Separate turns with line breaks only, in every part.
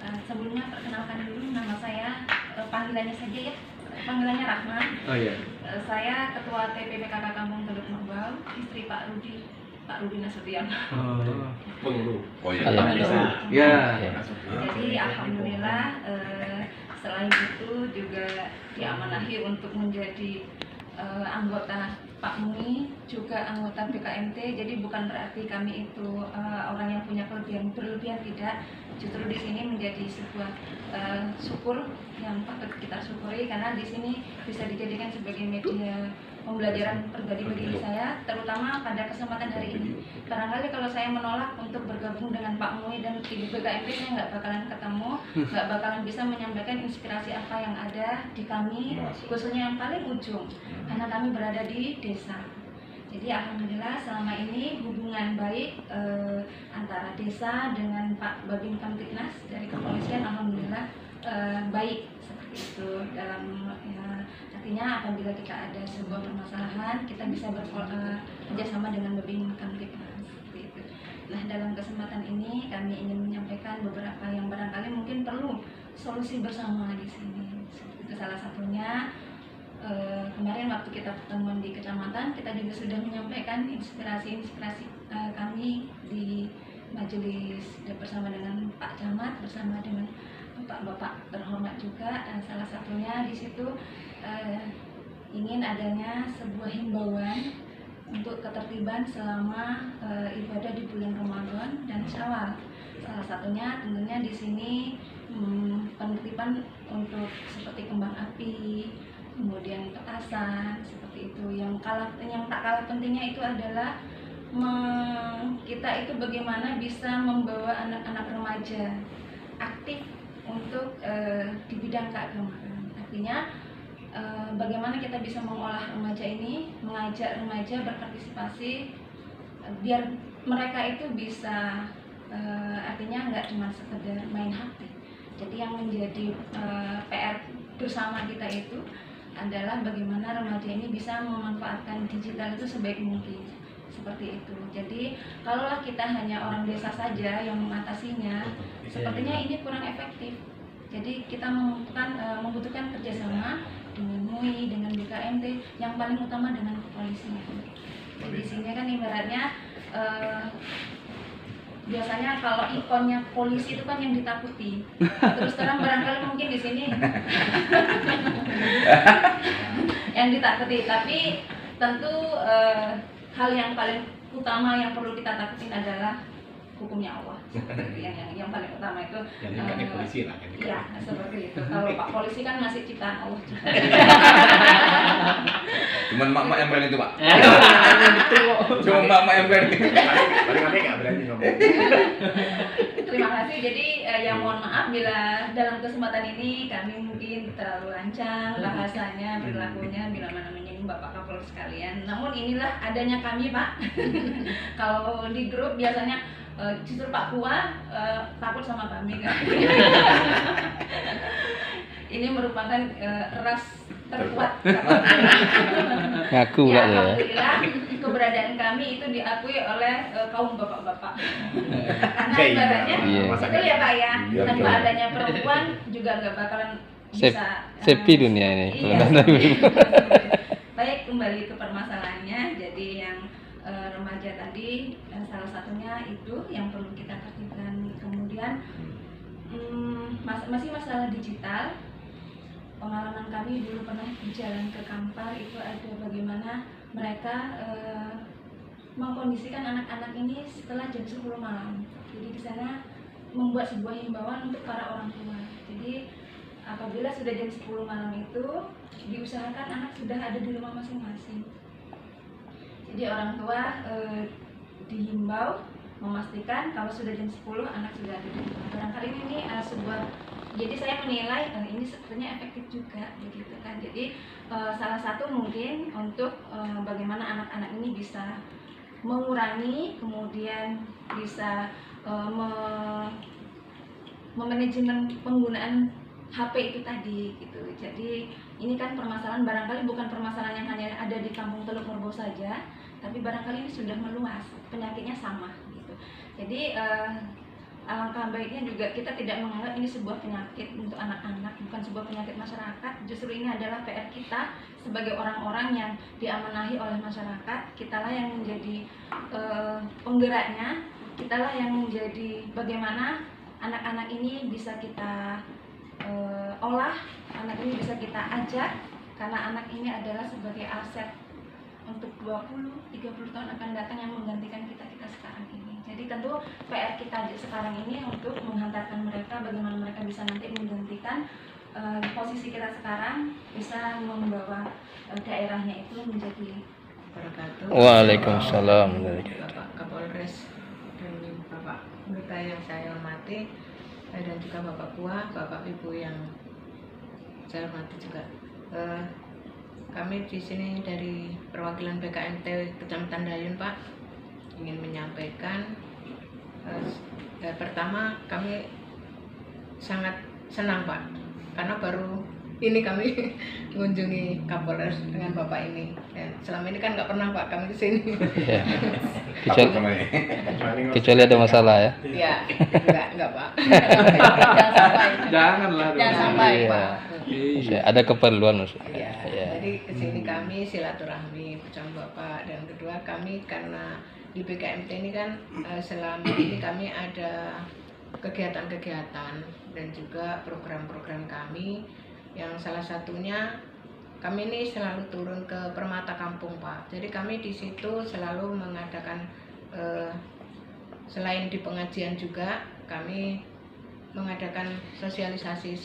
Sebelumnya perkenalkan dulu, nama saya, panggilannya saja ya, panggilannya Rahman.
Oh iya.
Saya Ketua TPPKK Kampung Teluk Norbau, istri Pak Rudi Nasution.
Pengurus.
Oh iya.
Ya.
Jadi alhamdulillah, selain itu juga diamanahi untuk menjadi anggota Pak MUI, juga anggota BKMT. Jadi bukan berarti kami itu orang yang punya berlebihan, tidak. Justru di sini menjadi sebuah syukur yang patut kita syukuri, karena di sini bisa dijadikan sebagai media pembelajaran pribadi bagi saya, terutama pada kesempatan hari ini. Barangkali kalau saya menolak untuk bergabung dengan Pak MUI dan di BKMT, saya nggak bakalan ketemu, nggak bakalan bisa menyampaikan inspirasi apa yang ada di kami, khususnya yang paling ujung, karena kami berada di desa. Jadi alhamdulillah selama ini hubungan baik antara desa dengan Pak Babin Kamtibnas dari kepolisian alhamdulillah baik seperti itu. Dalam ya, artinya apabila kita ada sebuah permasalahan, kita bisa bekerjasama dengan Babin Kamtibnas seperti itu. Nah, dalam kesempatan ini kami ingin menyampaikan beberapa yang barangkali mungkin perlu solusi bersama di sini. Itu salah satunya. Kemarin waktu kita pertemuan di kecamatan, kita juga sudah menyampaikan inspirasi kami di majelis bersama dengan Pak Camat, bersama dengan Bapak terhormat juga. Salah satunya di situ ingin adanya sebuah himbauan untuk ketertiban selama ibadah di bulan Ramadan dan Syawal. Salah satunya tentunya di sini penertiban untuk seperti kembang api, kemudian petasan seperti itu. Yang tak kalah pentingnya itu adalah kita itu bagaimana bisa membawa anak-anak remaja aktif untuk di bidang keagamaan. Artinya bagaimana kita bisa mengolah remaja ini, mengajak remaja berpartisipasi biar mereka itu bisa artinya nggak cuma sekedar main HP. Jadi yang menjadi PR bersama kita itu adalah bagaimana remaja ini bisa memanfaatkan digital itu sebaik mungkin, seperti itu. Jadi kalaulah kita hanya orang desa saja yang mengatasinya, sepertinya ini kurang efektif. Jadi kita membutuhkan kerjasama dengan MUI, dengan BKMT, yang paling utama dengan kepolisian. Jadi di sini kan ibaratnya biasanya kalau ikonnya polisi itu kan yang ditakuti. Terus terang barangkali mungkin di sini yang ditakuti, tapi tentu hal yang paling utama yang perlu kita takutin adalah hukumnya Allah. Seperti yang paling utama itu.
Yang polisi lah.
Iya, seperti itu. Kalau Pak Polisi kan masih ciptaan Allah juga.
Cuman mak-mak yang berani itu, Pak. Cuma mak-mak yang berani. Paling nggak berani ngomong.
Terima kasih. Jadi yang mohon maaf bila dalam kesempatan ini kami mungkin terlalu lancang bahasanya, perilakunya, bila mana menyinggung Bapak Kapolres sekalian. Namun inilah adanya kami, Pak. Kalau di grup biasanya justru Pak Kua takut sama kami kan. Ini merupakan ras terkuat.
Ngaku
Ya,
lah ya.
alhamdulillah keberadaan kami itu diakui oleh kaum bapak-bapak. Karena ibaratnya
Iya.
itu ya Pak ya,
Iya,
tanpa
betul.
adanya perempuan juga nggak bakalan bisa
Sepi dunia ini.
Iya. Baik, kembali ke permasalahannya. Jadi yang remaja tadi salah satunya itu yang perlu kita tertibkan. Kemudian masih masalah digital. Pengalaman kami dulu pernah berjalan ke Kampar, itu ada bagaimana mereka mengkondisikan anak-anak ini setelah jam 10 malam. Jadi di sana membuat sebuah himbauan untuk para orang tua. Jadi apabila sudah jam 10 malam itu diusahakan anak sudah ada di rumah masing-masing. Jadi orang tua dihimbau memastikan kalau sudah jam 10 anak sudah ada di rumah. Barangkali ini sebuah, jadi saya menilai ini sebenarnya efektif juga begitu kan. Jadi salah satu mungkin untuk bagaimana anak-anak ini bisa mengurangi, kemudian bisa memanajemen penggunaan HP itu tadi gitu. Jadi ini kan permasalahan, barangkali bukan permasalahan yang hanya ada di Kampung Teluk Norbau saja, tapi barangkali ini sudah meluas, penyakitnya sama gitu. Jadi alangkah baiknya juga kita tidak menganggap ini sebuah penyakit untuk anak-anak, bukan sebuah penyakit masyarakat. Justru ini adalah PR kita sebagai orang-orang yang diamanahi oleh masyarakat. Kitalah yang menjadi penggeraknya, kitalah yang menjadi bagaimana anak-anak ini bisa kita olah, anak ini bisa kita ajak, karena anak ini adalah sebagai aset untuk 20-30 tahun akan datang yang menggantikan kita sekarang ini. Jadi tentu PR kita sekarang ini untuk menghantarkan mereka, bagaimana mereka bisa nanti menggantikan posisi kita sekarang, bisa membawa daerahnya itu menjadi
Wabarakatuh.
Waalaikumsalam.
Bapak Kapolres dan Bapak Anggota yang saya hormati, dan juga Bapak Kuah, Bapak Ibu yang saya hormati juga. Kami di sini dari perwakilan BKMT Kecamatan Dayun, Pak, ingin menyampaikan pertama kami sangat senang, Pak, karena baru ini kami mengunjungi Kapolres dengan Bapak ini. Dan selama ini kan nggak pernah, Pak, kami ke sini.
Ya.
Takut sama
Kecuali ada masalah ya.
Ya, enggak, Pak. Jangan sampai.
Janganlah.
Jangan sampai,
Iya.
Pak.
Maksudnya ada keperluan maksudnya.
Ya,
Ya.
jadi kesini kami silaturahmi bersama Bapak, dan kedua kami karena di BKMT ini kan selama ini kami ada kegiatan-kegiatan dan juga program-program kami yang salah satunya kami ini selalu turun ke Permata Kampung, Pak. Jadi kami di situ selalu mengadakan selain di pengajian juga kami mengadakan sosialisasi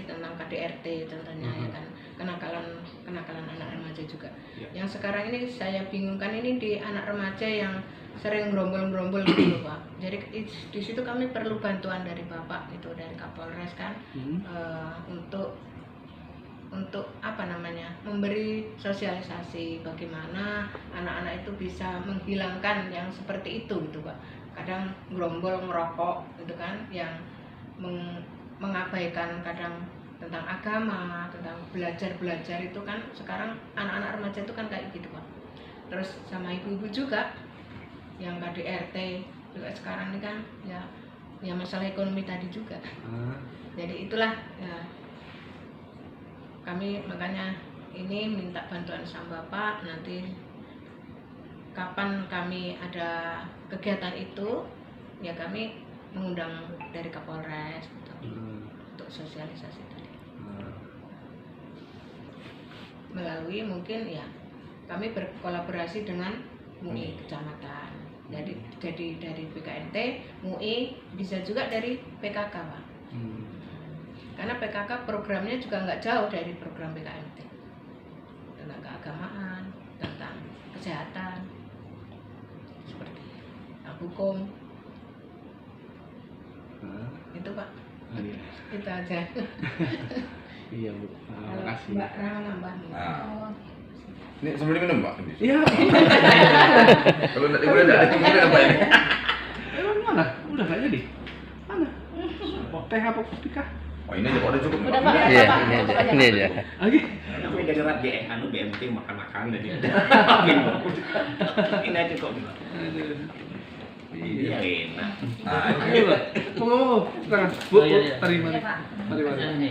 tentang KDRT tentunya, ya kan, kenakalan anak remaja juga. Yang sekarang ini saya bingungkan ini di anak remaja yang sering gerombol gitu, Pak. Jadi di situ kami perlu bantuan dari Bapak, itu dari Kapolres kan, untuk apa namanya, memberi sosialisasi bagaimana anak-anak itu bisa menghilangkan yang seperti itu gitu, Pak. Kadang gerombol ngerokok gitu kan, yang mengabaikan kadang tentang agama, tentang belajar itu kan sekarang anak-anak remaja itu kan kayak gitu, Pak. Terus sama ibu-ibu juga yang KDRT juga sekarang ini kan ya masalah ekonomi tadi juga. Jadi itulah ya, kami makanya ini minta bantuan sama Bapak, nanti kapan kami ada kegiatan itu ya kami mengundang dari Kapolres gitu, untuk sosialisasi tadi. Melalui mungkin ya kami berkolaborasi dengan MUI kecamatan. Jadi dari BKMT, MUI, bisa juga dari PKK, Pak. Karena PKK programnya juga nggak jauh dari program BKMT, tentang keagamaan, tentang kesehatan, seperti hukum. Itu, Pak. Itu aja.
Iya, Bu.
Kalau
Makasih.
Mbak Rama nambah.
Nah. Ini sebelum minum, Pak.
Iya.
Kalau tidak dicumurin apa ini?
Emang mana? Udah nggak jadi. Mana? Teh apa kopi kah?
Oh, ini aja udah cukup.
Udah, Pak.
Iya,
Pak,
ini aja.
Lagi?
Tapi dari rat BMT makan-makan jadi. Ini aja kok. Iya enak.
Nah,
Ayo, Bu. Mau, Bu,
Iya,
terima.
Pak.
Mari.